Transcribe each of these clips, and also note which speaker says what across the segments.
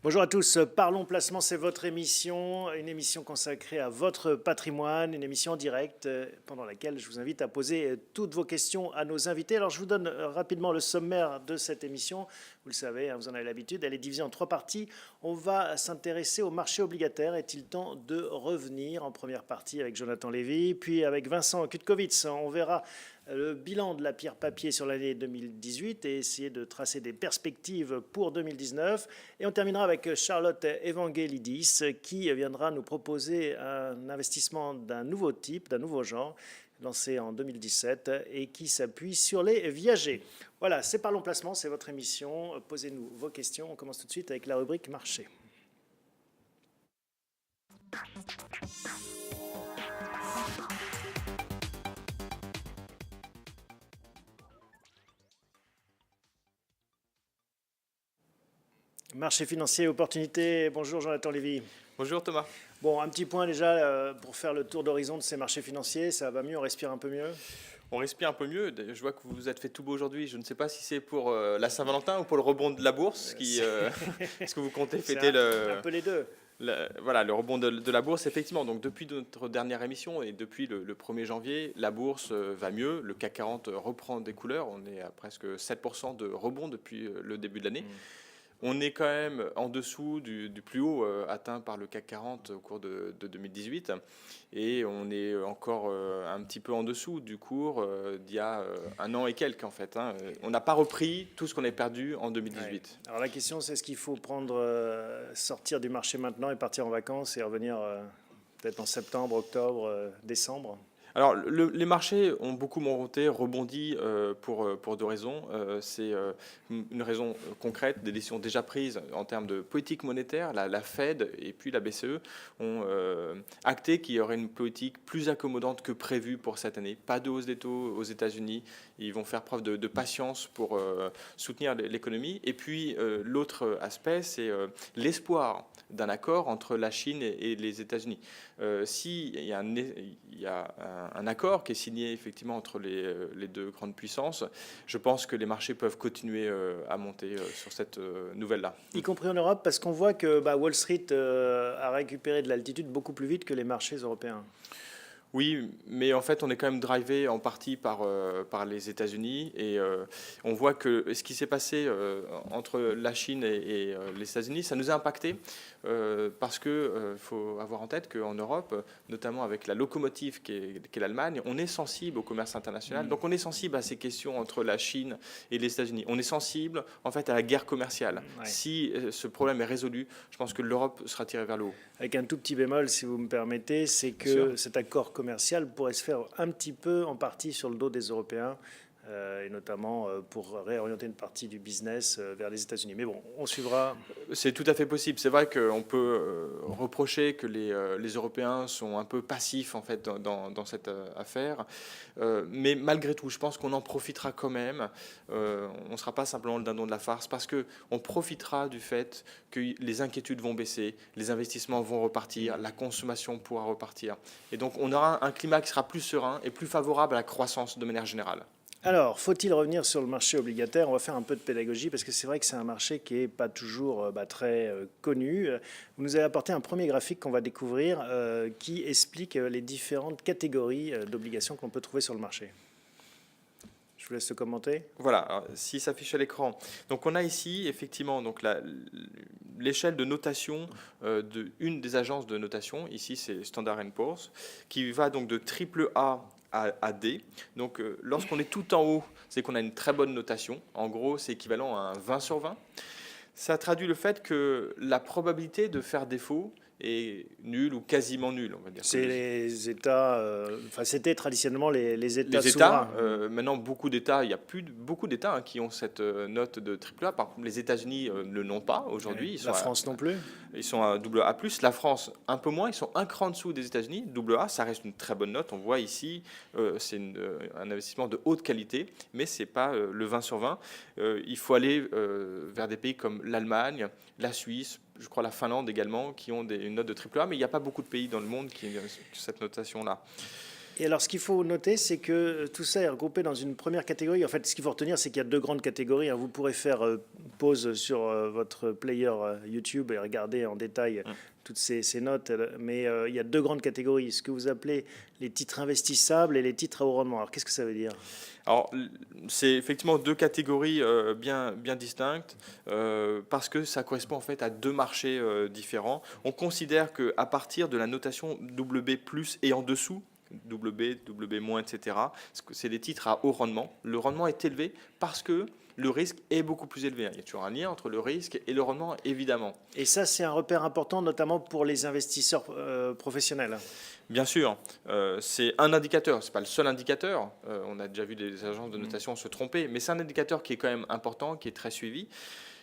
Speaker 1: Bonjour à tous, Parlons Placement, c'est votre émission, une émission consacrée à votre patrimoine, une émission en direct pendant laquelle je vous invite à poser toutes vos questions à nos invités. Alors je vous donne rapidement le sommaire de cette émission. Vous le savez, vous en avez l'habitude, elle est divisée en 3 parties. On va s'intéresser au marché obligataire. Est-il temps de revenir en première partie avec Jonathan Lévy, puis avec Vincent Kutkovitz. On verra le bilan de la pierre papier sur l'année 2018 et essayer de tracer des perspectives pour 2019. Et on terminera avec Charlotte Evangelidis qui viendra nous proposer un investissement d'un nouveau type, d'un nouveau genre, lancé en 2017 et qui s'appuie sur les viagers. Voilà, c'est Parlons Placement, c'est votre émission. Posez-nous vos questions. On commence tout de suite avec la rubrique marché. Marché financier, opportunité. Bonjour Jonathan Lévy.
Speaker 2: Bonjour Thomas.
Speaker 1: Bon, un petit point déjà pour faire le tour d'horizon de ces marchés financiers. Ça va mieux, on respire un peu mieux?
Speaker 2: On respire un peu mieux. Je vois que vous vous êtes fait tout beau aujourd'hui. Je ne sais pas si c'est pour la Saint-Valentin ou pour le rebond de la bourse. Est-ce que vous comptez fêter
Speaker 1: un peu les deux.
Speaker 2: Voilà, le rebond de la bourse, effectivement. Donc, depuis notre dernière émission et depuis le 1er janvier, la bourse va mieux. Le CAC 40 reprend des couleurs. On est à presque 7% de rebond depuis le début de l'année. On est quand même en dessous du plus haut atteint par le CAC 40 au cours de 2018 et on est encore un petit peu en dessous du cours d'il y a un an et quelques en fait. On n'a pas repris tout ce qu'on a perdu en 2018.
Speaker 1: Ouais. Alors la question c'est est-ce qu'il faut sortir du marché maintenant et partir en vacances et revenir peut-être en septembre, octobre, décembre?
Speaker 2: Alors, les marchés ont beaucoup monté, rebondi pour deux raisons. C'est une raison concrète, des décisions déjà prises en termes de politique monétaire. La Fed et puis la BCE ont acté qu'il y aurait une politique plus accommodante que prévu pour cette année. Pas de hausse des taux aux États-Unis. Ils vont faire preuve de patience pour soutenir l'économie. Et puis, l'autre aspect, c'est l'espoir d'un accord entre la Chine et les États-Unis. S'il y a un accord qui est signé effectivement entre les deux grandes puissances, je pense que les marchés peuvent continuer à monter sur cette nouvelle-là.
Speaker 1: Y compris en Europe, parce qu'on voit que Wall Street a récupéré de l'altitude beaucoup plus vite que les marchés européens.
Speaker 2: Oui, mais en fait, on est quand même drivé en partie par les États-Unis et on voit que ce qui s'est passé entre la Chine et les États-Unis, ça nous a impacté parce que faut avoir en tête qu'en Europe, notamment avec la locomotive qui est l'Allemagne, on est sensible au commerce international. Donc, on est sensible à ces questions entre la Chine et les États-Unis. On est sensible en fait à la guerre commerciale.
Speaker 1: Ouais.
Speaker 2: Si ce problème est résolu, je pense que l'Europe sera tirée vers le haut.
Speaker 1: Avec un tout petit bémol, si vous me permettez, c'est que cet accord commercial pourrait se faire un petit peu en partie sur le dos des Européens, et notamment pour réorienter une partie du business vers les États-Unis. Mais bon, on suivra.
Speaker 2: C'est tout à fait possible. C'est vrai qu'on peut reprocher que les Européens sont un peu passifs en fait dans cette affaire, mais malgré tout, je pense qu'on en profitera quand même. On ne sera pas simplement le dindon de la farce parce qu'on profitera du fait que les inquiétudes vont baisser, les investissements vont repartir, la consommation pourra repartir. Et donc on aura un climat qui sera plus serein et plus favorable à la croissance de manière générale.
Speaker 1: Alors, faut-il revenir sur le marché obligataire? On va faire un peu de pédagogie parce que c'est vrai que c'est un marché qui n'est pas toujours très connu. Vous nous avez apporté un premier graphique qu'on va découvrir qui explique les différentes catégories d'obligations qu'on peut trouver sur le marché. Je vous laisse le commenter.
Speaker 2: Voilà, si ça s'affiche à l'écran. Donc on a ici effectivement donc l'échelle de notation d'une des agences de notation. Ici c'est Standard & Poor's qui va donc de triple A à D. Donc lorsqu'on est tout en haut, c'est qu'on a une très bonne notation. En gros, c'est équivalent à un 20 sur 20. Ça traduit le fait que la probabilité de faire défaut est nulle ou quasiment nulle, on va dire.
Speaker 1: C'est les États, c'était traditionnellement les États
Speaker 2: Les
Speaker 1: souverains.
Speaker 2: États, maintenant beaucoup d'États, il y a plus beaucoup d'États qui ont cette note de AAA. Par contre, les États-Unis ne l'ont pas aujourd'hui.
Speaker 1: La France non plus.
Speaker 2: Ils sont à AA+. La France, un peu moins. Ils sont un cran en dessous des États-Unis. AA, ça reste une très bonne note. On voit ici, c'est un investissement de haute qualité, mais c'est pas le 20 sur 20. Il faut aller vers des pays comme l'Allemagne, la Suisse, je crois la Finlande également, qui ont une note de AAA, mais il n'y a pas beaucoup de pays dans le monde qui ont cette notation-là.
Speaker 1: Et alors, ce qu'il faut noter, c'est que tout ça est regroupé dans une première catégorie. En fait, ce qu'il faut retenir, c'est qu'il y a deux grandes catégories, hein. Vous pourrez faire pause sur votre player YouTube et regarder en détail toutes ces notes. Mais il y a deux grandes catégories. Ce que vous appelez les titres investissables et les titres à haut rendement. Alors, qu'est-ce que ça veut dire?
Speaker 2: Alors, c'est effectivement deux catégories bien distinctes parce que ça correspond en fait à deux marchés différents. On considère qu'à partir de la notation WB+ et en dessous, WB, WB-, etc., c'est des titres à haut rendement. Le rendement est élevé parce que le risque est beaucoup plus élevé. Il y a toujours un lien entre le risque et le rendement, évidemment.
Speaker 1: Et ça, c'est un repère important, notamment pour les investisseurs professionnels.
Speaker 2: Bien sûr, c'est un indicateur, ce n'est pas le seul indicateur. On a déjà vu des agences de notation se tromper, mais c'est un indicateur qui est quand même important, qui est très suivi.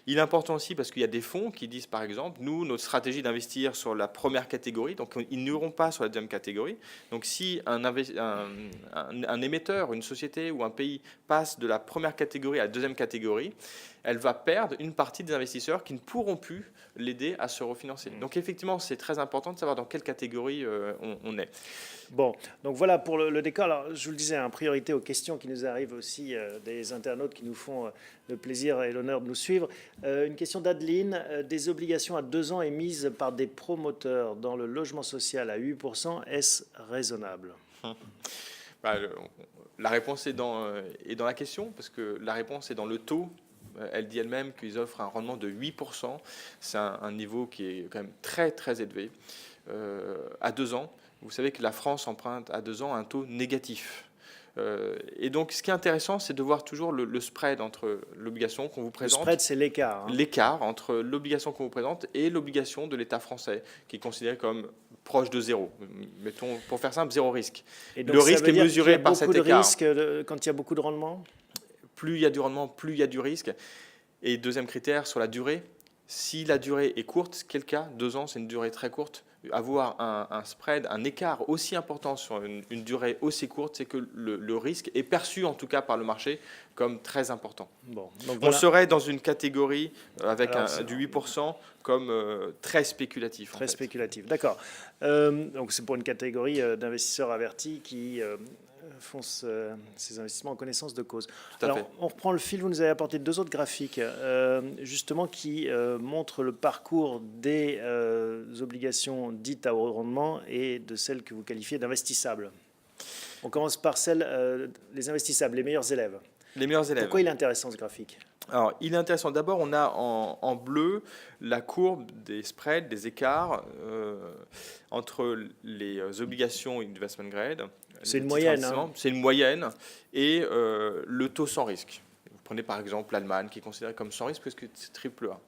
Speaker 2: Il est important aussi parce qu'il y a des fonds qui disent, par exemple, nous, notre stratégie d'investir sur la première catégorie, donc ils n'iront pas sur la deuxième catégorie. Donc si un émetteur, une société ou un pays passe de la première catégorie à la deuxième catégorie, elle va perdre une partie des investisseurs qui ne pourront plus l'aider à se refinancer. Donc effectivement, c'est très important de savoir dans quelle catégorie on est.
Speaker 1: Bon, donc voilà pour le décor. Alors, je vous le disais, en priorité aux questions qui nous arrivent aussi des internautes qui nous font le plaisir et l'honneur de nous suivre. Une question d'Adeline. Des obligations à 2 ans émises par des promoteurs dans le logement social à 8%, est-ce raisonnable?
Speaker 2: La réponse est dans la question, parce que la réponse est dans le taux. Elle dit elle-même qu'ils offrent un rendement de 8%. C'est un niveau qui est quand même très, très élevé. À 2 ans, vous savez que la France emprunte à 2 ans un taux négatif. Et donc, ce qui est intéressant, c'est de voir toujours le spread entre l'obligation qu'on vous présente.
Speaker 1: Le spread, c'est l'écart.
Speaker 2: L'écart entre l'obligation qu'on vous présente et l'obligation de l'État français, qui est considérée comme proche de zéro. Mettons, pour faire simple, zéro risque.
Speaker 1: Et donc,
Speaker 2: le risque est mesuré par cet écart.
Speaker 1: Il y a beaucoup de risques quand il y a beaucoup de rendement?
Speaker 2: Plus il y a du rendement, plus il y a du risque. Et deuxième critère, sur la durée. Si la durée est courte, ce qui est le cas, 2 ans, c'est une durée très courte. Avoir un spread, un écart aussi important sur une durée aussi courte, c'est que le risque est perçu, en tout cas par le marché, comme très important.
Speaker 1: Bon, donc
Speaker 2: on serait dans une catégorie avec du 8% comme très spéculatif.
Speaker 1: Très spéculatif, d'accord. Donc c'est pour une catégorie d'investisseurs avertis qui font ces investissements en connaissance de cause. Alors, on reprend le fil, vous nous avez apporté 2 autres graphiques, justement, qui montrent le parcours des obligations dites à haut rendement et de celles que vous qualifiez d'investissables. On commence par celles, les investissables, les meilleurs élèves.
Speaker 2: Les meilleurs élèves.
Speaker 1: Pourquoi il est intéressant ce graphique?
Speaker 2: Alors, il est intéressant. D'abord, on a en bleu la courbe des spreads, des écarts entre les obligations investment grade.
Speaker 1: C'est une moyenne.
Speaker 2: C'est une moyenne et le taux sans risque. Vous prenez par exemple l'Allemagne qui est considérée comme sans risque parce que c'est triple A.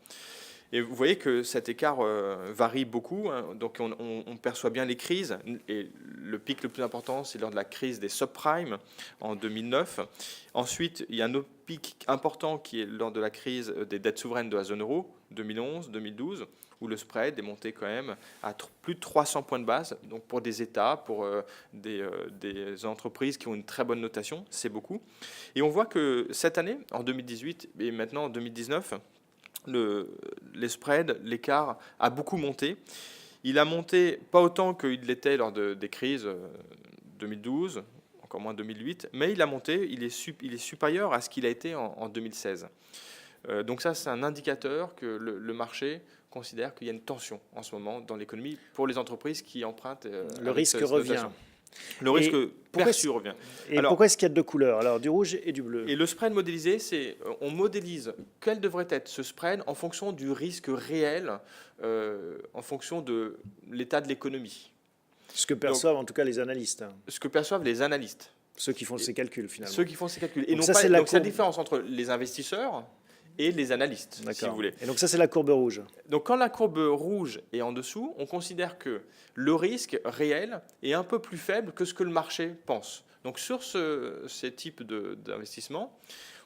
Speaker 2: Et vous voyez que cet écart varie beaucoup, hein. Donc on perçoit bien les crises. Et le pic le plus important, c'est lors de la crise des subprimes en 2009. Ensuite, il y a un autre pic important qui est lors de la crise des dettes souveraines de la zone euro, 2011, 2012, où le spread est monté quand même à plus de 300 points de base. Donc pour des États, pour des entreprises qui ont une très bonne notation, c'est beaucoup. Et on voit que cette année, en 2018 et maintenant en 2019, les spreads, l'écart a beaucoup monté. Il a monté pas autant qu'il l'était lors des crises 2012, encore moins 2008, mais il a monté, il est supérieur à ce qu'il a été en 2016. Donc ça, c'est un indicateur que le marché considère qu'il y a une tension en ce moment dans l'économie pour les entreprises qui empruntent.
Speaker 1: Le risque revient.
Speaker 2: Le risque perçu revient.
Speaker 1: Et pourquoi est-ce qu'il y a 2 couleurs? Alors, du rouge et du bleu.
Speaker 2: Et le spread modélisé, c'est on modélise quel devrait être ce spread en fonction du risque réel, en fonction de l'état de l'économie.
Speaker 1: Ce que perçoivent en tout cas les analystes.
Speaker 2: Ce que perçoivent les analystes.
Speaker 1: Ceux qui font ces calculs, finalement.
Speaker 2: Ceux qui font ces calculs. Et
Speaker 1: donc
Speaker 2: non
Speaker 1: ça,
Speaker 2: pas,
Speaker 1: c'est
Speaker 2: donc c'est la différence entre les investisseurs et les analystes, si vous voulez.
Speaker 1: Et donc ça, c'est la courbe rouge.
Speaker 2: Donc quand la courbe rouge est en dessous, on considère que le risque réel est un peu plus faible que ce que le marché pense. Donc sur ces types d'investissements,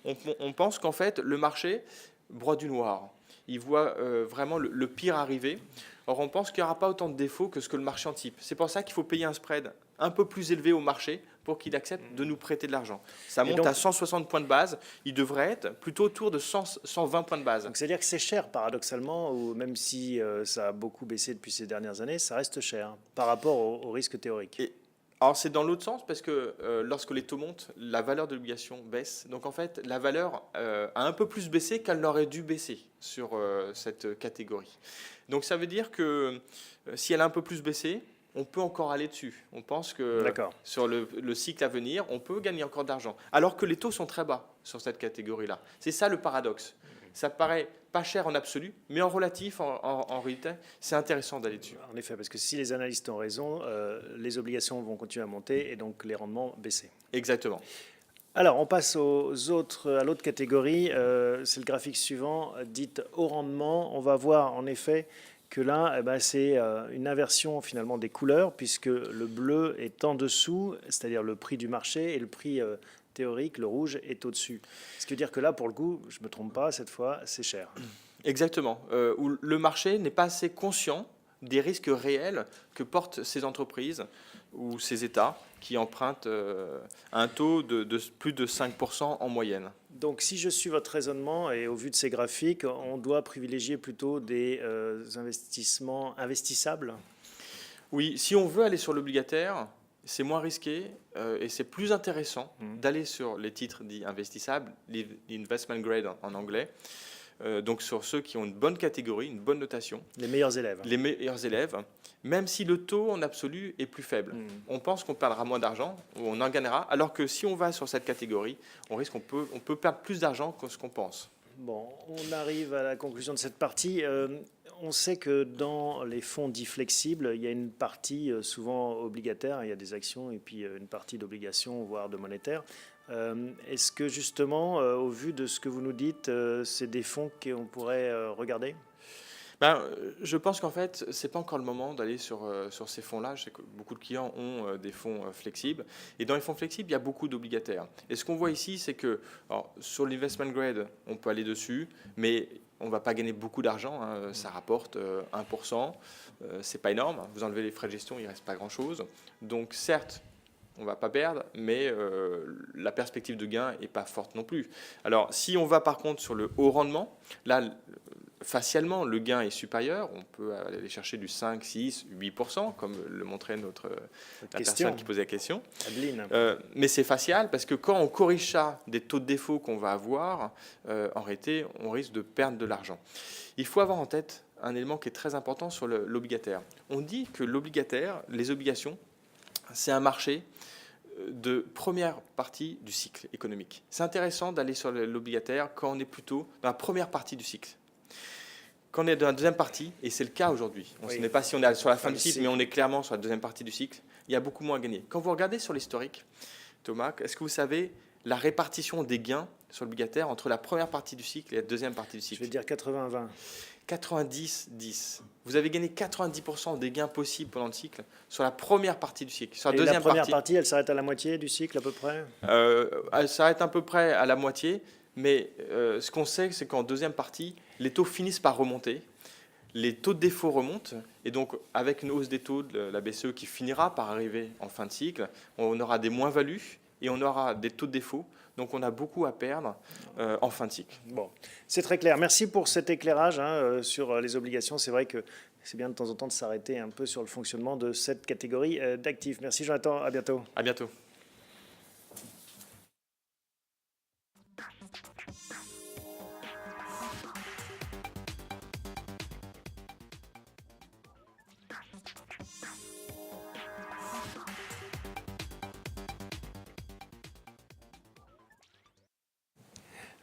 Speaker 2: on pense qu'en fait, le marché broie du noir. Il voit vraiment le pire arriver. Or, on pense qu'il n'y aura pas autant de défauts que ce que le marché anticipe. C'est pour ça qu'il faut payer un spread un peu plus élevé au marché pour qu'il accepte de nous prêter de l'argent. Ça monte à 160 points de base. Il devrait être plutôt autour de 120 points de base.
Speaker 1: Donc, c'est-à-dire que c'est cher, paradoxalement, ou même si ça a beaucoup baissé depuis ces dernières années, ça reste cher par rapport au risque théorique.
Speaker 2: Alors c'est dans l'autre sens parce que lorsque les taux montent, la valeur de l'obligation baisse. Donc en fait, la valeur a un peu plus baissé qu'elle n'aurait dû baisser sur cette catégorie. Donc ça veut dire que si elle a un peu plus baissé, on peut encore aller dessus. On pense que
Speaker 1: D'accord.
Speaker 2: sur le cycle à venir, on peut gagner encore d'argent. Alors que les taux sont très bas sur cette catégorie-là. C'est ça le paradoxe. Ça paraît pas cher en absolu, mais en relatif, en réalité, c'est intéressant d'aller dessus.
Speaker 1: En effet, parce que si les analystes ont raison, les obligations vont continuer à monter et donc les rendements baisser.
Speaker 2: Exactement.
Speaker 1: Alors, on passe à l'autre catégorie. C'est le graphique suivant, dite haut rendement. On va voir en effet que là, eh ben, c'est une inversion finalement des couleurs, puisque le bleu est en dessous, c'est-à-dire le prix du marché, et le prix théorique, le rouge, est au-dessus. Ce qui veut dire que là, pour le coup, je ne me trompe pas, cette fois, c'est cher.
Speaker 2: Exactement. Où le marché n'est pas assez conscient des risques réels que portent ces entreprises ou ces États qui empruntent un taux de plus de 5% en moyenne.
Speaker 1: Donc, si je suis votre raisonnement et au vu de ces graphiques, on doit privilégier plutôt des investissements investissables?
Speaker 2: Oui, si on veut aller sur l'obligataire, c'est moins risqué et c'est plus intéressant d'aller sur les titres dits investissables, l'investment grade en anglais, donc sur ceux qui ont une bonne catégorie, une bonne notation.
Speaker 1: Les meilleurs élèves.
Speaker 2: Les meilleurs élèves, même si le taux en absolu est plus faible. On pense qu'on perdra moins d'argent, ou on en gagnera, alors que si on va sur cette catégorie, on risque on peut perdre plus d'argent que ce qu'on pense.
Speaker 1: Bon, on arrive à la conclusion de cette partie. On sait que dans les fonds dits flexibles, il y a une partie souvent obligataire, il y a des actions et puis une partie d'obligations, voire de monétaire. Est-ce que justement, au vu de ce que vous nous dites, c'est des fonds qu'on pourrait regarder?
Speaker 2: Je pense qu'en fait, ce n'est pas encore le moment d'aller sur ces fonds-là. Je sais que beaucoup de clients ont des fonds flexibles. Et dans les fonds flexibles, il y a beaucoup d'obligataires. Et ce qu'on voit ici, c'est que sur l'investment grade, on peut aller dessus, mais on ne va pas gagner beaucoup d'argent. Ça rapporte 1%. Ce n'est pas énorme. Vous enlevez les frais de gestion, il ne reste pas grand-chose. Donc certes, on ne va pas perdre, mais la perspective de gain n'est pas forte non plus. Alors, si on va par contre sur le haut rendement, là, facialement, le gain est supérieur. On peut aller chercher du 5, 6, 8%, comme le montrait la personne qui posait la question.
Speaker 1: Adeline.
Speaker 2: Mais c'est facial parce que quand on corrige ça des taux de défaut qu'on va avoir, en réalité, on risque de perdre de l'argent. Il faut avoir en tête un élément qui est très important sur l'obligataire. On dit que l'obligataire, les obligations, c'est un marché de première partie du cycle économique. C'est intéressant d'aller sur l'obligataire quand on est plutôt dans la première partie du cycle. Quand on est dans la deuxième partie, et c'est le cas aujourd'hui, on ne sait pas si on est sur la fin du cycle, mais on est clairement sur la deuxième partie du cycle, il y a beaucoup moins à gagner. Quand vous regardez sur l'historique, Thomas, est-ce que vous savez la répartition des gains sur l'obligataire entre la première partie du cycle et la deuxième partie du cycle?
Speaker 1: Je vais dire 80-20.
Speaker 2: 90-10. Vous avez gagné 90% des gains possibles pendant le cycle sur la première partie du cycle. Sur la
Speaker 1: et
Speaker 2: deuxième
Speaker 1: la première partie, elle s'arrête à la moitié du cycle à peu près?
Speaker 2: Elle s'arrête à peu près à la moitié, mais ce qu'on sait, c'est qu'en deuxième partie, les taux finissent par remonter. Les taux de défaut remontent, et donc avec une hausse des taux de la BCE qui finira par arriver en fin de cycle, on aura des moins-values et on aura des taux de défaut. Donc on a beaucoup à perdre en fin de cycle.
Speaker 1: Bon, c'est très clair. Merci pour cet éclairage sur les obligations. C'est vrai que c'est bien de temps en temps de s'arrêter un peu sur le fonctionnement de cette catégorie d'actifs. Merci Jonathan, à bientôt.
Speaker 2: À bientôt.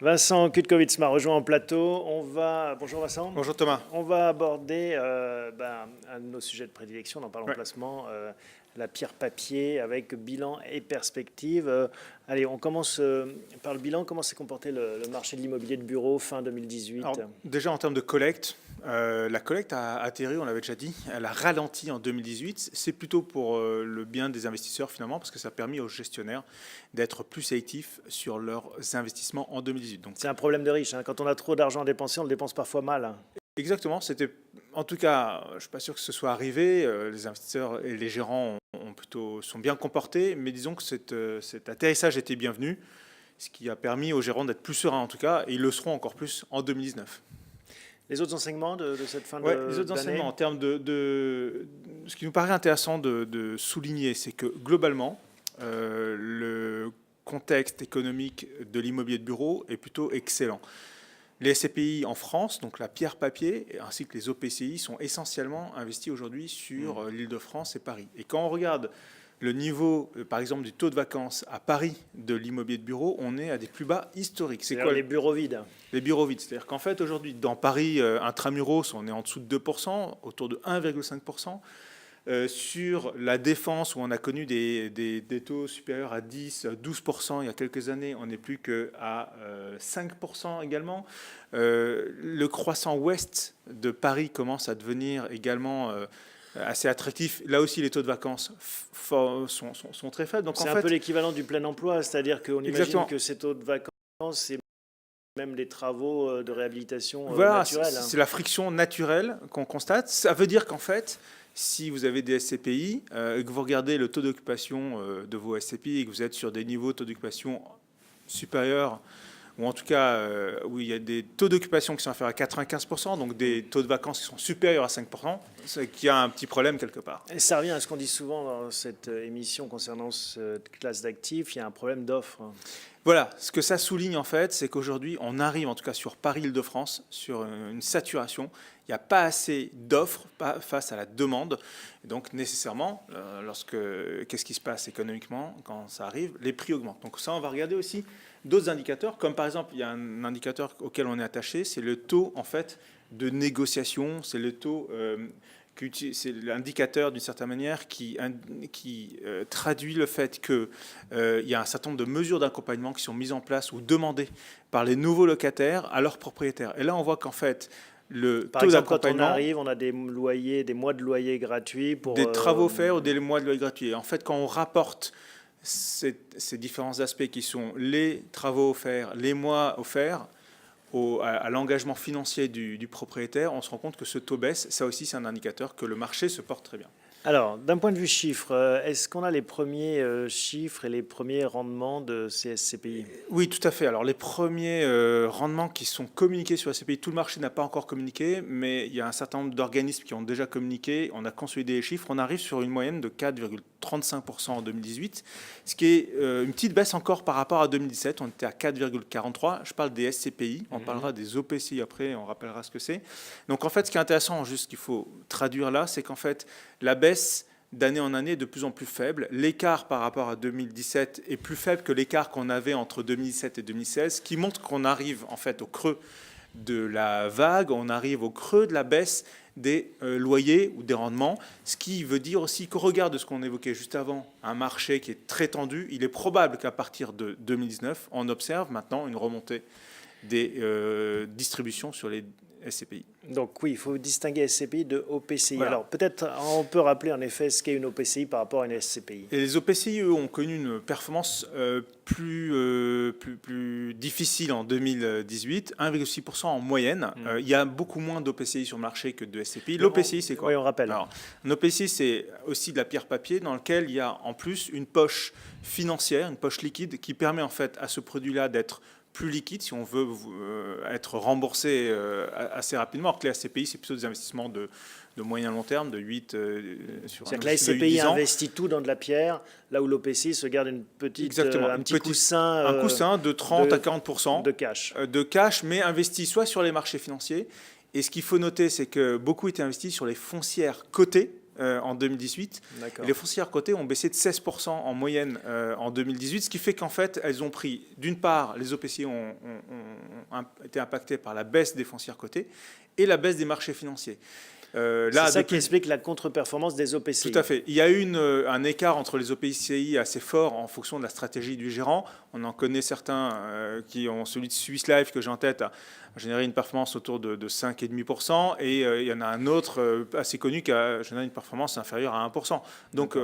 Speaker 1: Vincent Kutkovitz m'a rejoint en plateau. Bonjour Vincent.
Speaker 3: Bonjour Thomas.
Speaker 1: On va aborder un de nos sujets de prédilection dans Parlons Placement, la pierre papier avec bilan et perspective. Allez, on commence par le bilan. Comment s'est comporté le marché de l'immobilier de bureau fin 2018?
Speaker 3: Alors, déjà en termes de collecte, la collecte a atterri, on l'avait déjà dit, elle a ralenti en 2018. C'est plutôt pour le bien des investisseurs finalement, parce que ça a permis aux gestionnaires d'être plus sélectifs sur leurs investissements en 2018. Donc,
Speaker 1: c'est un problème de riche. Quand on a trop d'argent à dépenser, on le dépense parfois mal.
Speaker 3: Exactement. C'était, en tout cas, je ne suis pas sûr que ce soit arrivé. Les investisseurs et les gérants sont bien comportés, mais disons que cet atterrissage était bienvenu, ce qui a permis aux gérants d'être plus sereins en tout cas, et ils le seront encore plus en 2019.
Speaker 1: Les autres enseignements de cette fin
Speaker 3: Ouais,
Speaker 1: d'année?
Speaker 3: les autres enseignements, en termes ce qui nous paraît intéressant de souligner, c'est que globalement, le contexte économique de l'immobilier de bureau est plutôt excellent. Les SCPI en France, donc la pierre papier, ainsi que les OPCI, sont essentiellement investis aujourd'hui sur l'Île-de-France et Paris. Et quand on regarde le niveau, par exemple, du taux de vacances à Paris de l'immobilier de bureau, on est à des plus bas historiques.
Speaker 1: C'est quoi les bureaux vides?
Speaker 3: Les bureaux vides. C'est-à-dire qu'en fait, aujourd'hui, dans Paris, intramuros, on est en dessous de 2%, autour de 1,5%. Sur la défense, où on a connu des taux supérieurs à 10, 12% il y a quelques années, on n'est plus qu'à 5% également. Le croissant ouest de Paris commence à devenir également assez attractif. Là aussi, les taux de vacances sont très faibles.
Speaker 1: C'est un peu l'équivalent du plein emploi, c'est-à-dire qu'on imagine
Speaker 3: Exactement.
Speaker 1: que ces taux de vacances, c'est même les travaux de réhabilitation
Speaker 3: voilà,
Speaker 1: naturelle.
Speaker 3: C'est la friction naturelle qu'on constate. Ça veut dire qu'en fait, si vous avez des SCPI et que vous regardez le taux d'occupation de vos SCPI et que vous êtes sur des niveaux de taux d'occupation supérieurs, ou en tout cas où il y a des taux d'occupation qui sont inférieurs à 95%, donc des taux de vacances qui sont supérieurs à 5%, c'est qu'il y a un petit problème quelque part.
Speaker 1: Et ça revient à ce qu'on dit souvent dans cette émission concernant cette classe d'actifs, il y a un problème d'offre.
Speaker 3: Voilà, ce que ça souligne en fait, c'est qu'aujourd'hui, on arrive en tout cas sur Paris-Île-de-France sur une saturation. Il n'y a pas assez d'offres face à la demande. Et donc nécessairement, qu'est-ce qui se passe économiquement quand ça arrive? Les prix augmentent. Donc ça, on va regarder aussi d'autres indicateurs, comme par exemple, il y a un indicateur auquel on est attaché, c'est le taux en fait de négociation, c'est le taux... c'est l'indicateur d'une certaine manière qui traduit le fait qu'il y a un certain nombre de mesures d'accompagnement qui sont mises en place ou demandées par les nouveaux locataires à leurs propriétaires. Et là, on voit qu'en fait, le
Speaker 1: Par
Speaker 3: taux
Speaker 1: exemple, quand on
Speaker 3: d'accompagnement...
Speaker 1: arrive, on a des mois de loyer gratuits pour...
Speaker 3: Des travaux offerts ou des mois de loyer gratuits. Et en fait, quand on rapporte ces différents aspects qui sont les travaux offerts, les mois offerts, à l'engagement financier du propriétaire, on se rend compte que ce taux baisse. Ça aussi, c'est un indicateur que le marché se porte très bien.
Speaker 1: Alors, d'un point de vue chiffres, est-ce qu'on a les premiers chiffres et les premiers rendements de ces SCPI?
Speaker 3: Oui, tout à fait. Alors, les premiers rendements qui sont communiqués sur la SCPI, tout le marché n'a pas encore communiqué, mais il y a un certain nombre d'organismes qui ont déjà communiqué. On a consolidé les chiffres. On arrive sur une moyenne de 4,35% en 2018, ce qui est une petite baisse encore par rapport à 2017. On était à 4,43%. Je parle des SCPI. On parlera des OPCI après. On rappellera ce que c'est. Donc, en fait, ce qui est intéressant, juste qu'il faut traduire là, c'est qu'en fait, la baisse d'année en année est de plus en plus faible. L'écart par rapport à 2017 est plus faible que l'écart qu'on avait entre 2017 et 2016, ce qui montre qu'on arrive en fait au creux de la vague, on arrive au creux de la baisse des loyers ou des rendements, ce qui veut dire aussi qu'au regard de ce qu'on évoquait juste avant, un marché qui est très tendu, il est probable qu'à partir de 2019, on observe maintenant une remontée des distributions sur les SCPI.
Speaker 1: Donc oui, il faut distinguer SCPI de OPCI.
Speaker 3: Voilà.
Speaker 1: Alors peut-être on peut rappeler en effet ce qu'est une OPCI par rapport à une SCPI.
Speaker 3: Et les OPCI, eux, ont connu une performance plus difficile en 2018, 1,6% en moyenne. Il y a beaucoup moins d'OPCI sur le marché que de SCPI. L'OPCI, c'est quoi?
Speaker 1: Oui, on rappelle.
Speaker 3: Alors, un OPCI, c'est aussi de la pierre papier dans lequel il y a en plus une poche financière, une poche liquide qui permet en fait à ce produit-là d'être plus liquide si on veut être remboursé assez rapidement. Alors que les SCPI, c'est plutôt des investissements de moyen long terme, de 8 sur un.
Speaker 1: C'est-à-dire que la SCPI investit tout dans de la pierre, là où l'OPCI se garde un petit coussin.
Speaker 3: Un coussin de 30 à 40%
Speaker 1: de cash.
Speaker 3: De cash, mais investi soit sur les marchés financiers. Et ce qu'il faut noter, c'est que beaucoup étaient investis sur les foncières cotées en 2018. Et les foncières cotées ont baissé de 16% en moyenne en 2018, ce qui fait qu'en fait, elles ont pris, d'une part, les OPCI ont été impactés par la baisse des foncières cotées et la baisse des marchés financiers.
Speaker 1: C'est ça qui explique la contre-performance des OPCI.
Speaker 3: Tout à fait. Il y a eu un écart entre les OPCI assez fort en fonction de la stratégie du gérant. On en connaît certains qui ont celui de Swiss Life que j'ai en tête a généré une performance autour de 5,5% et il y en a un autre assez connu qui a généré une performance inférieure à 1%. Donc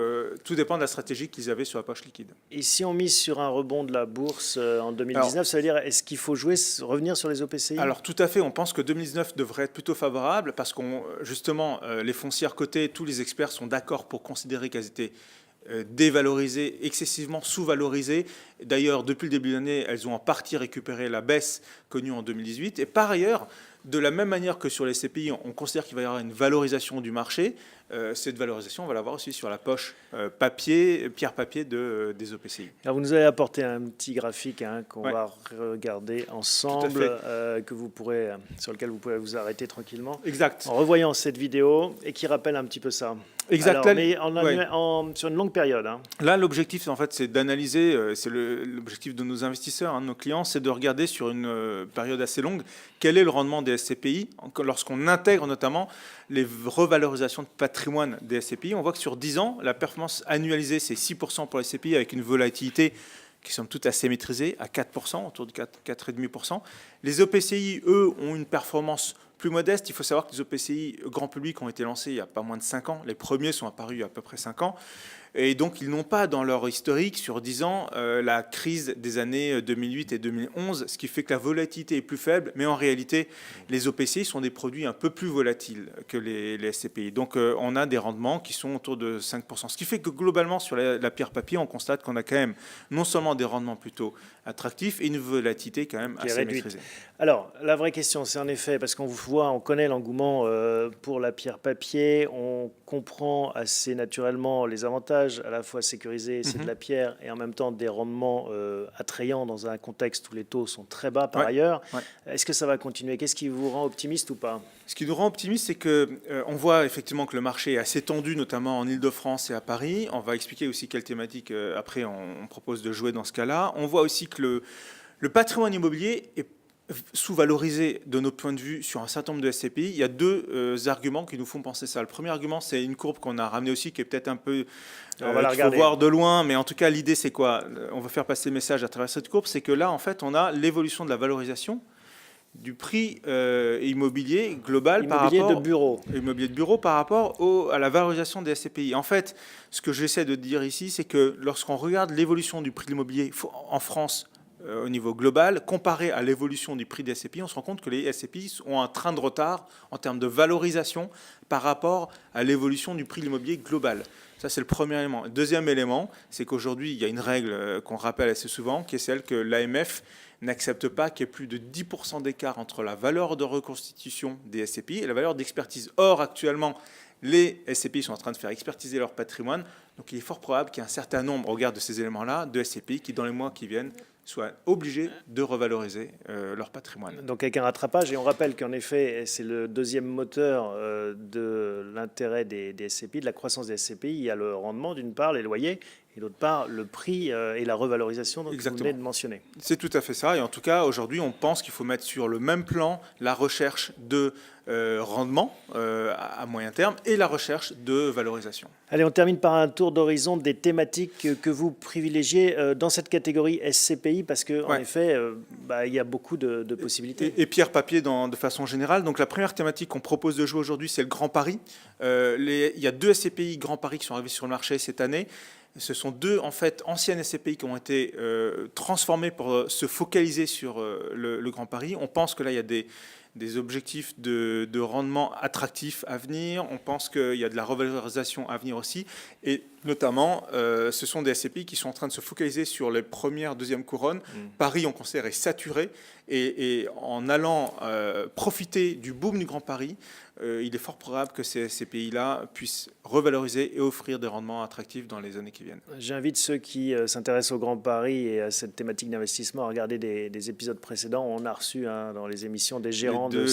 Speaker 3: tout dépend de la stratégie qu'ils avaient sur la poche liquide.
Speaker 1: Et si on mise sur un rebond de la bourse en 2019, alors, ça veut dire est-ce qu'il faut revenir sur les OPCI?
Speaker 3: Alors tout à fait, on pense que 2019 devrait être plutôt favorable parce qu'on justement les foncières cotées, tous les experts sont d'accord pour considérer qu'elles étaient dévalorisées, excessivement sous-valorisées. D'ailleurs, depuis le début de l'année, elles ont en partie récupéré la baisse connue en 2018. Et par ailleurs, De la même manière que sur les SCPI, on considère qu'il va y avoir une valorisation du marché. Cette valorisation, on va l'avoir aussi sur la poche pierre-papier des OPCI.
Speaker 1: Alors vous nous avez apporté un petit graphique qu'on
Speaker 3: Ouais.
Speaker 1: va regarder ensemble, sur lequel vous pouvez vous arrêter tranquillement
Speaker 3: Exact.
Speaker 1: en revoyant cette vidéo et qui rappelle un petit peu ça.
Speaker 3: Exact.
Speaker 1: Alors, mais sur une longue période.
Speaker 3: Là, l'objectif, en fait, c'est d'analyser, c'est l'objectif de nos investisseurs, de nos clients, c'est de regarder sur une période assez longue quel est le rendement des SCPI lorsqu'on intègre notamment les revalorisations de patrimoine des SCPI. On voit que sur 10 ans, la performance annualisée, c'est 6% pour les SCPI avec une volatilité qui sont toutes assez maîtrisées, à 4%, autour de 4,5%. Les OPCI, eux, ont une performance plus modeste. Il faut savoir que les OPCI grand public ont été lancés il n'y a pas moins de 5 ans. Les premiers sont apparus il y a à peu près 5 ans. Et donc, ils n'ont pas dans leur historique, sur 10 ans, la crise des années 2008 et 2011, ce qui fait que la volatilité est plus faible. Mais en réalité, les OPCI sont des produits un peu plus volatiles que les SCPI. Donc, on a des rendements qui sont autour de 5%. Ce qui fait que globalement, sur la pierre papier, on constate qu'on a quand même non seulement des rendements plutôt attractifs et une volatilité quand même assez maîtrisée.
Speaker 1: Alors, la vraie question, c'est en effet, parce qu'on voit, on connaît l'engouement pour la pierre papier, on comprend assez naturellement les avantages, à la fois sécurisés, c'est de la pierre, et en même temps des rendements attrayants dans un contexte où les taux sont très bas par ailleurs. Ouais. Est-ce que ça va continuer? Qu'est-ce qui vous rend optimiste ou pas?
Speaker 3: Ce qui nous rend optimiste, c'est qu'on voit effectivement que le marché est assez tendu, notamment en Île-de-France et à Paris. On va expliquer aussi quelles thématiques, après, on propose de jouer dans ce cas-là. On voit aussi que le patrimoine immobilier est sous-valorisé de notre point de vue sur un certain nombre de SCPI. Il y a deux arguments qui nous font penser ça. Le premier argument, c'est une courbe qu'on a ramenée aussi, qui est peut-être un peu...
Speaker 1: on va la
Speaker 3: qu'il faut voir de loin, mais en tout cas, l'idée, c'est quoi? On va faire passer le message à travers cette courbe, c'est que là, en fait, on a l'évolution de la valorisation du prix immobilier global
Speaker 1: immobilier de bureau.
Speaker 3: Immobilier de bureau par rapport à la valorisation des SCPI. En fait, ce que j'essaie de dire ici, c'est que lorsqu'on regarde l'évolution du prix de l'immobilier en France, au niveau global, comparé à l'évolution du prix des SCPI, on se rend compte que les SCPI ont un train de retard en termes de valorisation par rapport à l'évolution du prix de l'immobilier global. Ça, c'est le premier élément. Le deuxième élément, c'est qu'aujourd'hui, il y a une règle qu'on rappelle assez souvent, qui est celle que l'AMF n'accepte pas qu'il y ait plus de 10% d'écart entre la valeur de reconstitution des SCPI et la valeur d'expertise. Or, actuellement, les SCPI sont en train de faire expertiser leur patrimoine. Donc, il est fort probable qu'il y ait un certain nombre, au regard de ces éléments-là, de SCPI qui, dans les mois qui viennent, soient obligés de revaloriser leur patrimoine.
Speaker 1: Donc avec un rattrapage, et on rappelle qu'en effet, c'est le deuxième moteur de l'intérêt des SCPI, de la croissance des SCPI. Il y a le rendement d'une part, les loyers, et d'autre part, le prix et la revalorisation que vous venez de mentionner.
Speaker 3: C'est tout à fait ça. Et en tout cas, aujourd'hui, on pense qu'il faut mettre sur le même plan la recherche de rendement à moyen terme et la recherche de valorisation.
Speaker 1: Allez, on termine par un tour d'horizon des thématiques que vous privilégiez dans cette catégorie SCPI, parce qu'en effet, il y a beaucoup de possibilités.
Speaker 3: Et pierre papier de façon générale. Donc la première thématique qu'on propose de jouer aujourd'hui, c'est le Grand Paris. Il y a deux SCPI Grand Paris qui sont arrivés sur le marché cette année. Ce sont deux, en fait, anciennes SCPI qui ont été transformées pour se focaliser sur le Grand Paris. On pense que là, il y a des objectifs de rendement attractifs à venir. On pense qu'il y a de la revalorisation à venir aussi. Et notamment, ce sont des SCPI qui sont en train de se focaliser sur les premières, deuxièmes couronnes. Paris, on considère, est saturé. Et en allant profiter du boom du Grand Paris, il est fort probable que ces SCPI-là puissent revaloriser et offrir des rendements attractifs dans les années qui viennent.
Speaker 1: J'invite ceux qui s'intéressent au Grand Paris et à cette thématique d'investissement à regarder des épisodes précédents. On a reçu dans les émissions des gérants de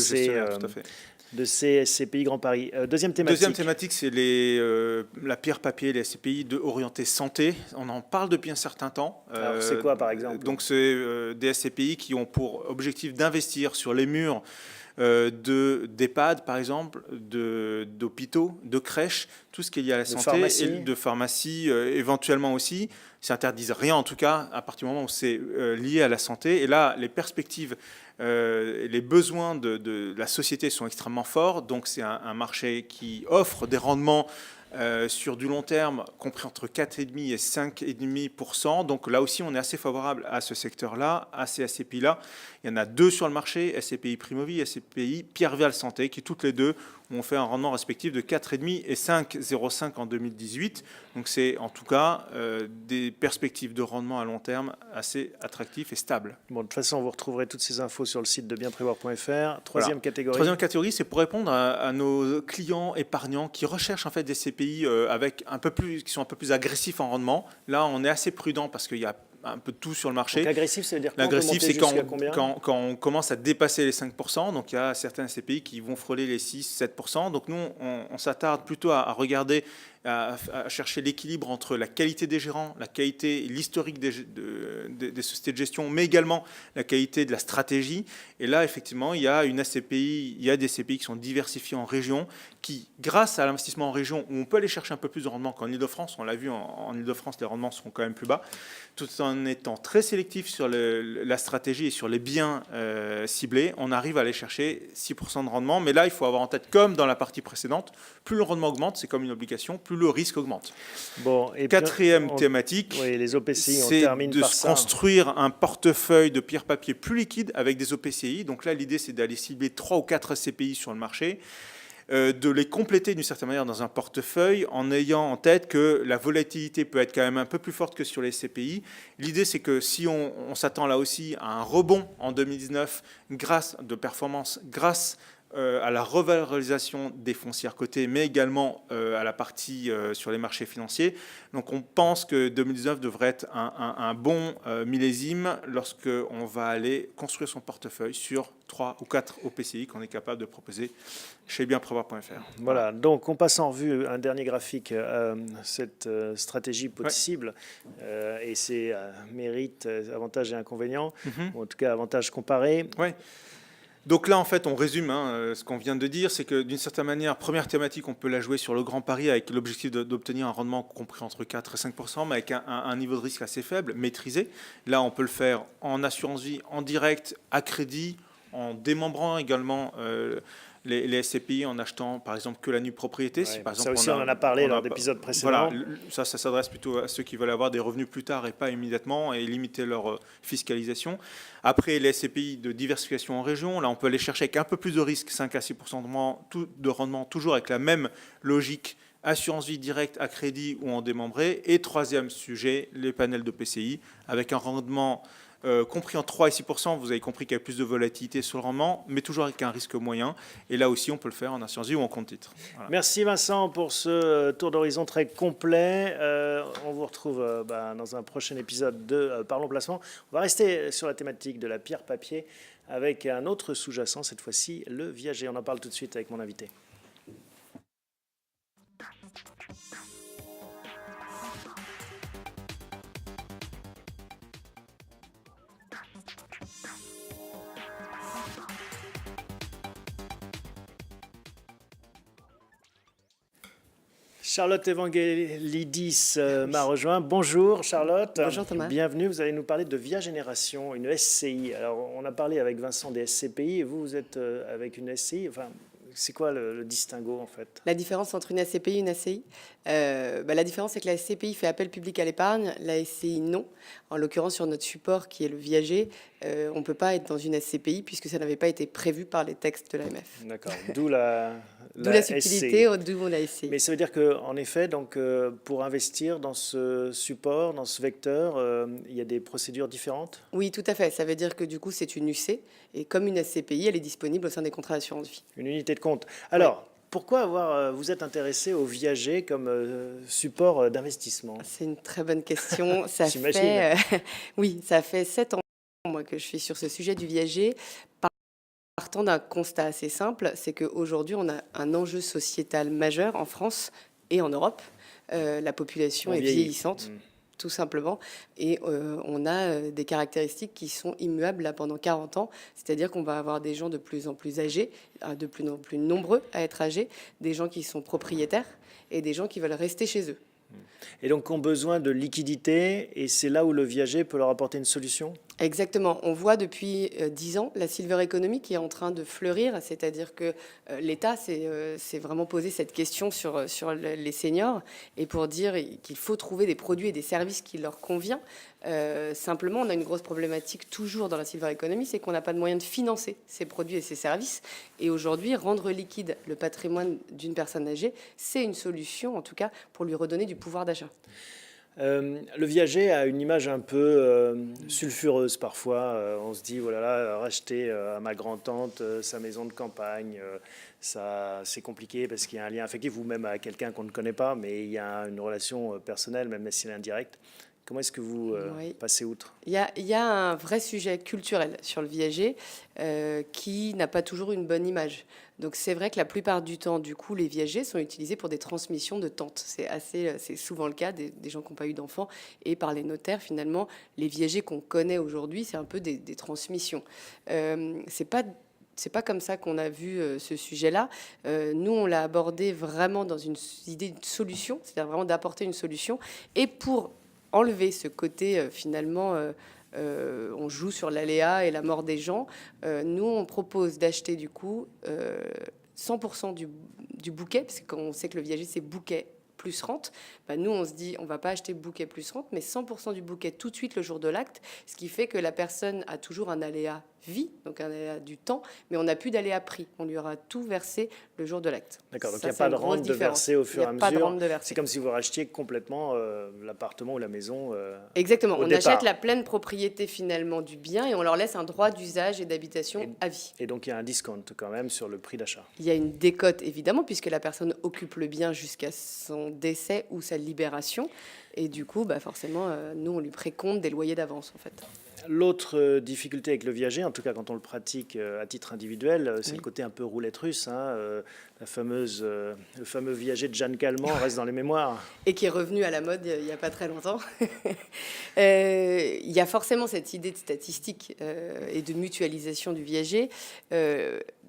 Speaker 1: ces SCPI Grand Paris. Deuxième thématique,
Speaker 3: c'est la pierre papier, les SCPI orientés santé. On en parle depuis un certain temps.
Speaker 1: Alors, c'est quoi, par exemple?
Speaker 3: Donc, c'est des SCPI qui ont pour objectif d'investir sur les murs d'EHPAD, par exemple, d'hôpitaux, de crèches, tout ce qui est lié à la santé, et de pharmacie éventuellement aussi. Ils s'interdisent rien, en tout cas, à partir du moment où c'est lié à la santé. Et là, les perspectives, les besoins de la société sont extrêmement forts. Donc, c'est un marché qui offre des rendements sur du long terme, compris entre 4,5 et 5,5%. Donc là aussi, on est assez favorable à ce secteur-là, à ces SCPI-là. Il y en a deux sur le marché, SCPI Primovie, SCPI Pierre Vial Santé, qui toutes les deux où on fait un rendement respectif de 4,5 et 5,05 en 2018. Donc c'est en tout cas des perspectives de rendement à long terme assez attractifs et stables.
Speaker 1: Bon, de toute façon, vous retrouverez toutes ces infos sur le site de bienprévoir.fr. Troisième catégorie.
Speaker 3: Troisième catégorie, c'est pour répondre à nos clients épargnants qui recherchent en fait des CPI qui sont un peu plus agressifs en rendement. Là, on est assez prudent parce qu'il y a un peu de tout sur le marché.
Speaker 1: Donc agressif, ça veut dire quoi?
Speaker 3: L'agressif, c'est
Speaker 1: combien?
Speaker 3: quand on commence à dépasser les 5%. Donc il y a certains SCPI qui vont frôler les 6-7%. Donc nous, on s'attarde plutôt à regarder, à chercher l'équilibre entre la qualité des gérants, la qualité, l'historique des sociétés de gestion, mais également la qualité de la stratégie. Et là, effectivement, il y a des SCPI qui sont diversifiés en région, qui, grâce à l'investissement en région, où on peut aller chercher un peu plus de rendement qu'en Ile-de-France, on l'a vu en Ile-de-France, les rendements seront quand même plus bas, tout en étant très sélectif sur la stratégie et sur les biens ciblés, on arrive à aller chercher 6% de rendement. Mais là, il faut avoir en tête, comme dans la partie précédente, plus le rendement augmente, c'est comme une obligation, plus le risque augmente.
Speaker 1: Bon, et
Speaker 3: quatrième thématique,
Speaker 1: oui, les OPCI,
Speaker 3: c'est de se construire un portefeuille de pierre papier plus liquide avec des OPCI. Donc là, l'idée, c'est d'aller cibler 3 ou 4 SCPI sur le marché, de les compléter d'une certaine manière dans un portefeuille en ayant en tête que la volatilité peut être quand même un peu plus forte que sur les SCPI. L'idée, c'est que si on s'attend là aussi à un rebond en 2019 grâce à la revalorisation des foncières cotées, mais également à la partie sur les marchés financiers. Donc on pense que 2019 devrait être un bon millésime lorsqu'on va aller construire son portefeuille sur 3 ou 4 OPCI qu'on est capable de proposer chez bienprévoir.fr.
Speaker 1: Voilà, donc on passe en revue un dernier graphique, cette stratégie possible et ses mérites, avantages et inconvénients, ou en tout cas avantages comparés.
Speaker 3: Ouais. Donc là, en fait, on résume ce qu'on vient de dire, c'est que d'une certaine manière, première thématique, on peut la jouer sur le grand pari avec l'objectif d'obtenir un rendement compris entre 4 et 5%, mais avec un niveau de risque assez faible, maîtrisé. Là, on peut le faire en assurance vie, en direct, à crédit, en démembrant également les SCPI en achetant par exemple que la nue propriété.
Speaker 1: Ouais,
Speaker 3: Si, par
Speaker 1: ça
Speaker 3: exemple,
Speaker 1: aussi on en a parlé lors d'épisodes précédents.
Speaker 3: Voilà, ça s'adresse plutôt à ceux qui veulent avoir des revenus plus tard et pas immédiatement et limiter leur fiscalisation. Après, les SCPI de diversification en région, là on peut aller chercher avec un peu plus de risque, 5 à 6% de rendement, toujours avec la même logique, assurance vie directe à crédit ou en démembré. Et troisième sujet, les panels de PCI avec un rendement compris en 3 et 6%, vous avez compris qu'il y a plus de volatilité sur le rendement, mais toujours avec un risque moyen. Et là aussi, on peut le faire en assurance vie ou en compte titre. Voilà.
Speaker 1: Merci Vincent pour ce tour d'horizon très complet. On vous retrouve dans un prochain épisode de Parlons Placement. On va rester sur la thématique de la pierre papier avec un autre sous-jacent, cette fois-ci le viager. On en parle tout de suite avec mon invité. Charlotte Evangelidis m'a rejoint. Bonjour Charlotte.
Speaker 4: Bonjour Thomas.
Speaker 1: Bienvenue. Vous allez nous parler de Via Génération, une SCI. Alors on a parlé avec Vincent des SCPI et vous êtes avec une SCI. Enfin, c'est quoi le distinguo en fait?
Speaker 4: La différence entre une SCPI et une SCI, la différence c'est que la SCPI fait appel public à l'épargne, la SCI non. En l'occurrence sur notre support qui est le viager, on ne peut pas être dans une SCPI puisque ça n'avait pas été prévu par les textes de l'AMF.
Speaker 1: D'accord, d'où la
Speaker 4: subtilité,
Speaker 1: SCI.
Speaker 4: d'où la SCI.
Speaker 1: Mais ça veut dire qu'en effet, donc, pour investir dans ce support, dans ce vecteur, il y a des procédures différentes?
Speaker 4: Oui, tout à fait. Ça veut dire que du coup c'est une UC et comme une SCPI, elle est disponible au sein des contrats d'assurance vie.
Speaker 1: Une unité de compte. Alors, pourquoi vous êtes intéressé au viager comme support d'investissement?
Speaker 4: C'est une très bonne question. Ça
Speaker 1: J'imagine.
Speaker 4: oui, ça fait 7 ans moi, que je suis sur ce sujet du viager. Partant d'un constat assez simple, c'est qu'aujourd'hui, on a un enjeu sociétal majeur en France et en Europe. La population est vieillissante, tout simplement. Et on a des caractéristiques qui sont immuables là, pendant 40 ans. C'est-à-dire qu'on va avoir des gens de plus en plus âgés, de plus en plus nombreux à être âgés, des gens qui sont propriétaires et des gens qui veulent rester chez eux.
Speaker 1: Et donc, ont besoin de liquidités, et c'est là où le viager peut leur apporter une solution?
Speaker 4: Exactement. On voit depuis 10 ans la silver economy qui est en train de fleurir, c'est-à-dire que l'État s'est vraiment posé cette question sur les seniors et pour dire qu'il faut trouver des produits et des services qui leur conviennent. Simplement, on a une grosse problématique toujours dans la silver economy, c'est qu'on n'a pas de moyens de financer ces produits et ces services. Et aujourd'hui, rendre liquide le patrimoine d'une personne âgée, c'est une solution, en tout cas, pour lui redonner du pouvoir d'achat.
Speaker 1: Le viager a une image un peu sulfureuse parfois. On se dit, voilà, là, racheter à ma grand-tante sa maison de campagne, ça, c'est compliqué parce qu'il y a un lien affectif, ou même à quelqu'un qu'on ne connaît pas, mais il y a une relation personnelle, même si elle est indirecte. Comment est-ce que vous
Speaker 4: Oui.
Speaker 1: passez outre?
Speaker 4: Il y a un vrai sujet culturel sur le viager qui n'a pas toujours une bonne image. Donc c'est vrai que la plupart du temps, du coup, les viagers sont utilisés pour des transmissions de tentes. C'est souvent le cas des gens qui n'ont pas eu d'enfants. Et par les notaires, finalement, les viagers qu'on connaît aujourd'hui, c'est un peu des transmissions. C'est pas comme ça qu'on a vu ce sujet-là. Nous, on l'a abordé vraiment dans une idée de solution, c'est-à-dire vraiment d'apporter une solution. Et pour enlever ce côté, finalement, on joue sur l'aléa et la mort des gens, nous, on propose d'acheter, du coup, 100% du bouquet, parce qu'on sait que le viager, c'est bouquet plus rente. Nous, on se dit, on ne va pas acheter bouquet plus rente, mais 100% du bouquet tout de suite le jour de l'acte, ce qui fait que la personne a toujours un aléa vie, donc un aléa du temps, mais on n'a plus d'aléa prix. On lui aura tout versé le jour de l'acte.
Speaker 1: D'accord, donc il n'y a pas de rente de verser au fur et à mesure.
Speaker 4: Pas de rente de verser.
Speaker 1: C'est comme si vous rachetiez complètement l'appartement ou la maison.
Speaker 4: Exactement,
Speaker 1: au
Speaker 4: on
Speaker 1: départ.
Speaker 4: achète la pleine propriété finalement du bien et on leur laisse un droit d'usage et d'habitation à vie.
Speaker 1: Et donc il y a un discount quand même sur le prix d'achat.
Speaker 4: Il y a une décote évidemment puisque la personne occupe le bien jusqu'à son décès ou sa libération. Et du coup, forcément, nous, on lui précompte des loyers d'avance en fait.
Speaker 1: L'autre difficulté avec le viager, en tout cas quand on le pratique à titre individuel, c'est
Speaker 4: Oui.
Speaker 1: le côté un peu roulette russe. Le fameux viager de Jeanne Calment reste dans les mémoires.
Speaker 4: Et qui est revenu à la mode il n'y a pas très longtemps. Il y a forcément cette idée de statistique et de mutualisation du viager.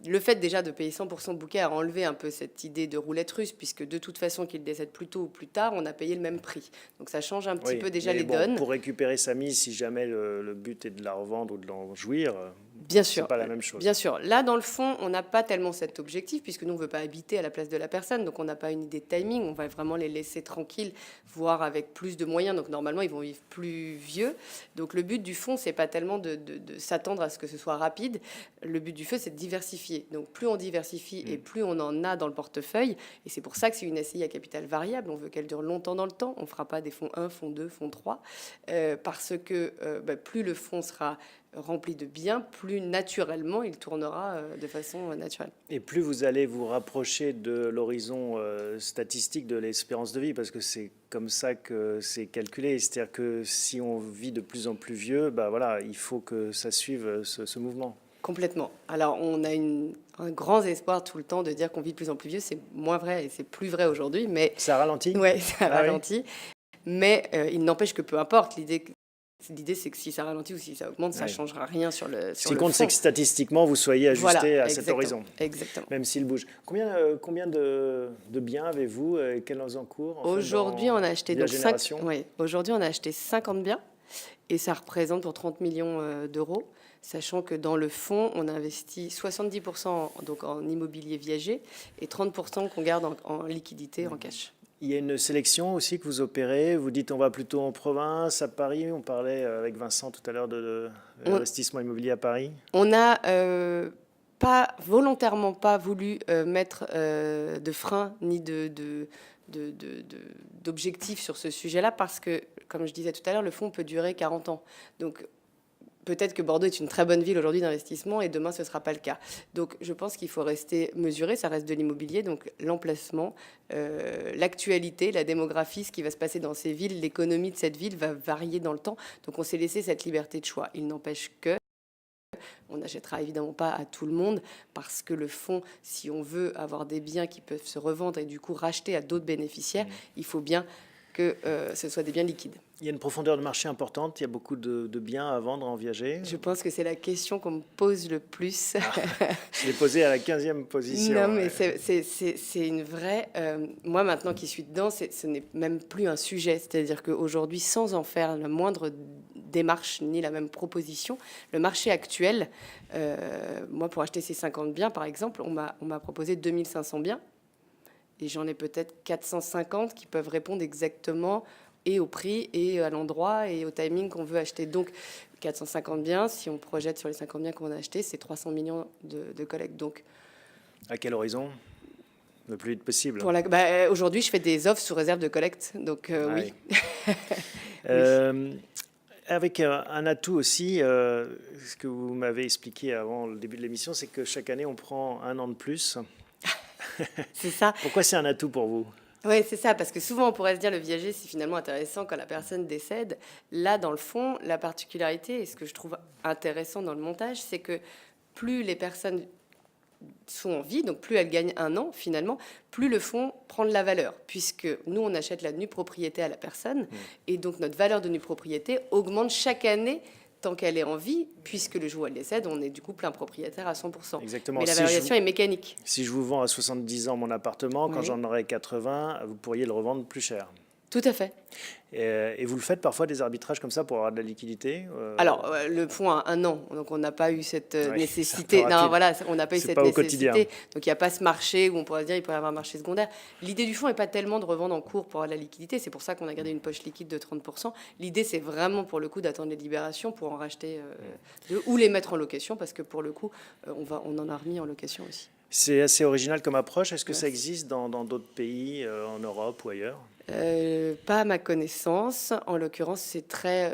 Speaker 4: Le fait déjà de payer 100% de bouquet a enlevé un peu cette idée de roulette russe, puisque de toute façon, qu'il décède plus tôt ou plus tard, on a payé le même prix. Donc ça change un petit peu déjà les donnes.
Speaker 1: Pour récupérer sa mise, si jamais le but est de la revendre ou de l'en jouir,
Speaker 4: bien sûr,
Speaker 1: c'est pas la même chose.
Speaker 4: Bien sûr. Là, dans le fond, on n'a pas tellement cet objectif, puisque nous, on ne veut pas habiter à la place de la personne. Donc on n'a pas une idée de timing. On va vraiment les laisser tranquilles, voire avec plus de moyens. Donc normalement, ils vont vivre plus vieux. Donc le but du fonds, c'est pas tellement de s'attendre à ce que ce soit rapide. Le but du feu, c'est de diversifier. Donc plus on diversifie et plus on en a dans le portefeuille. Et c'est pour ça que c'est une SCI à capital variable. On veut qu'elle dure longtemps dans le temps. On ne fera pas des fonds 1, fonds 2, fonds 3. Parce que plus le fonds sera rempli de biens, plus naturellement il tournera de façon naturelle.
Speaker 1: Et plus vous allez vous rapprocher de l'horizon statistique de l'espérance de vie, parce que c'est comme ça que c'est calculé. C'est-à-dire que si on vit de plus en plus vieux, il faut que ça suive ce mouvement.
Speaker 4: Complètement. Alors, on a un grand espoir tout le temps de dire qu'on vit de plus en plus vieux. C'est moins vrai et c'est plus vrai aujourd'hui. Mais
Speaker 1: ça ralentit.
Speaker 4: Oui, ça ralentit. Oui. Mais il n'empêche que peu importe. L'idée, c'est que si ça ralentit ou si ça augmente, ça ne changera rien sur le
Speaker 1: Ce qui compte, c'est que statistiquement, vous soyez ajusté à cet horizon.
Speaker 4: Exactement.
Speaker 1: Même s'il bouge. Combien de biens avez-vous et quels en cours
Speaker 4: Aujourd'hui, on a acheté Aujourd'hui, on a acheté 50 biens et ça représente pour 30 millions d'euros. Sachant que dans le fonds, on investit 70% donc en immobilier viager et 30% qu'on garde en liquidité, en cash.
Speaker 1: Il y a une sélection aussi que vous opérez. Vous dites on va plutôt en province, à Paris. On parlait avec Vincent tout à l'heure de l'investissement immobilier à Paris.
Speaker 4: On n'a volontairement pas voulu mettre de frein ni d'objectifs sur ce sujet-là parce que, comme je disais tout à l'heure, le fonds peut durer 40 ans. Donc, peut-être que Bordeaux est une très bonne ville aujourd'hui d'investissement et demain, ce ne sera pas le cas. Donc, je pense qu'il faut rester mesuré. Ça reste de l'immobilier. Donc, l'emplacement, l'actualité, la démographie, ce qui va se passer dans ces villes, l'économie de cette ville va varier dans le temps. Donc, on s'est laissé cette liberté de choix. Il n'empêche que on n'achètera évidemment pas à tout le monde parce que le fonds, si on veut avoir des biens qui peuvent se revendre et du coup racheter à d'autres bénéficiaires, il faut bien que ce soit des biens liquides.
Speaker 1: Il y a une profondeur de marché importante, il y a beaucoup de biens à vendre en viager.
Speaker 4: Je pense que c'est la question qu'on me pose le plus.
Speaker 1: Je l'ai posé à la 15e position.
Speaker 4: Non, mais
Speaker 1: ouais.
Speaker 4: c'est une vraie... moi, maintenant qui suis dedans, ce n'est même plus un sujet. C'est-à-dire qu'aujourd'hui, sans en faire la moindre démarche ni la même proposition, le marché actuel, moi, pour acheter ces 50 biens, par exemple, on m'a proposé 2500 biens. Et j'en ai peut-être 450 qui peuvent répondre exactement et au prix, et à l'endroit, et au timing qu'on veut acheter. Donc, 450 biens, si on projette sur les 50 biens qu'on a achetés, c'est 300 millions de collecte. Donc,
Speaker 1: À quel horizon? Le plus vite possible.
Speaker 4: aujourd'hui, je fais des offres sous réserve de collecte. Donc, oui.
Speaker 1: Avec un atout aussi, ce que vous m'avez expliqué avant le début de l'émission, c'est que chaque année, on prend un an de plus.
Speaker 4: C'est ça.
Speaker 1: Pourquoi c'est un atout pour vous?
Speaker 4: Oui, c'est ça, parce que souvent on pourrait se dire le viager c'est finalement intéressant quand la personne décède. Là, dans le fond, la particularité et ce que je trouve intéressant dans le montage, c'est que plus les personnes sont en vie, donc plus elles gagnent un an finalement, plus le fonds prend de la valeur, puisque nous on achète la nue propriété à la personne, et donc notre valeur de nue propriété augmente chaque année tant qu'elle est en vie, puisque le jour où elle décède, on est du coup plein propriétaire à 100%.
Speaker 1: Exactement.
Speaker 4: Mais la
Speaker 1: Si
Speaker 4: valorisation est mécanique.
Speaker 1: Si je vous vends à 70 ans mon appartement, quand
Speaker 4: Oui.
Speaker 1: j'en aurai 80, vous pourriez le revendre plus cher.
Speaker 4: Tout à fait.
Speaker 1: Et vous le faites parfois des arbitrages comme ça pour avoir de la liquidité
Speaker 4: Alors, le fonds a un an, donc on n'a pas eu cette
Speaker 1: Oui,
Speaker 4: nécessité.
Speaker 1: c'est un peu
Speaker 4: Non,
Speaker 1: rapide.
Speaker 4: voilà, on n'a pas eu
Speaker 1: C'est
Speaker 4: cette
Speaker 1: pas au
Speaker 4: nécessité.
Speaker 1: quotidien.
Speaker 4: Donc, il n'y a pas ce marché où on pourrait se dire il pourrait y avoir un marché secondaire. L'idée du fonds n'est pas tellement de revendre en cours pour avoir de la liquidité. C'est pour ça qu'on a gardé une poche liquide de 30%. L'idée, c'est vraiment pour le coup d'attendre les libérations pour en racheter deux, ou les mettre en location, parce que pour le coup, on en a remis en location aussi.
Speaker 1: C'est assez original comme approche. Est-ce que ça
Speaker 4: Merci.
Speaker 1: existe dans d'autres pays, en Europe ou ailleurs?
Speaker 4: Pas à ma connaissance. En l'occurrence, c'est très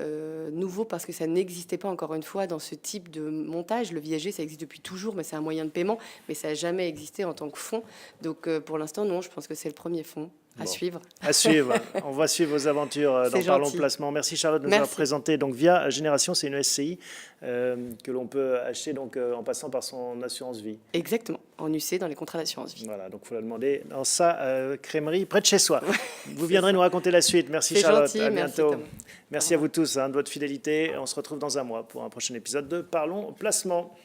Speaker 4: nouveau parce que ça n'existait pas, encore une fois, dans ce type de montage. Le viager, ça existe depuis toujours, mais c'est un moyen de paiement, mais ça n'a jamais existé en tant que fonds. Donc, pour l'instant, non, je pense que c'est le premier fonds à
Speaker 1: Bon.
Speaker 4: suivre.
Speaker 1: À suivre. On va suivre vos aventures dans
Speaker 4: C'est
Speaker 1: Parlons
Speaker 4: gentil.
Speaker 1: Placement. Merci Charlotte de nous avoir
Speaker 4: Merci.
Speaker 1: présenté. Donc Via Génération, c'est une SCI que l'on peut acheter donc, en passant par son assurance vie.
Speaker 4: Exactement, en UC, dans les contrats d'assurance vie.
Speaker 1: Voilà, donc il faut la demander dans sa crèmerie près de chez soi. Vous viendrez
Speaker 4: ça.
Speaker 1: nous raconter la suite. Merci
Speaker 4: C'est
Speaker 1: Charlotte,
Speaker 4: gentil,
Speaker 1: à
Speaker 4: merci,
Speaker 1: bientôt.
Speaker 4: Thomas.
Speaker 1: Merci à vous tous de votre fidélité. On se retrouve dans un mois pour un prochain épisode de Parlons Placement.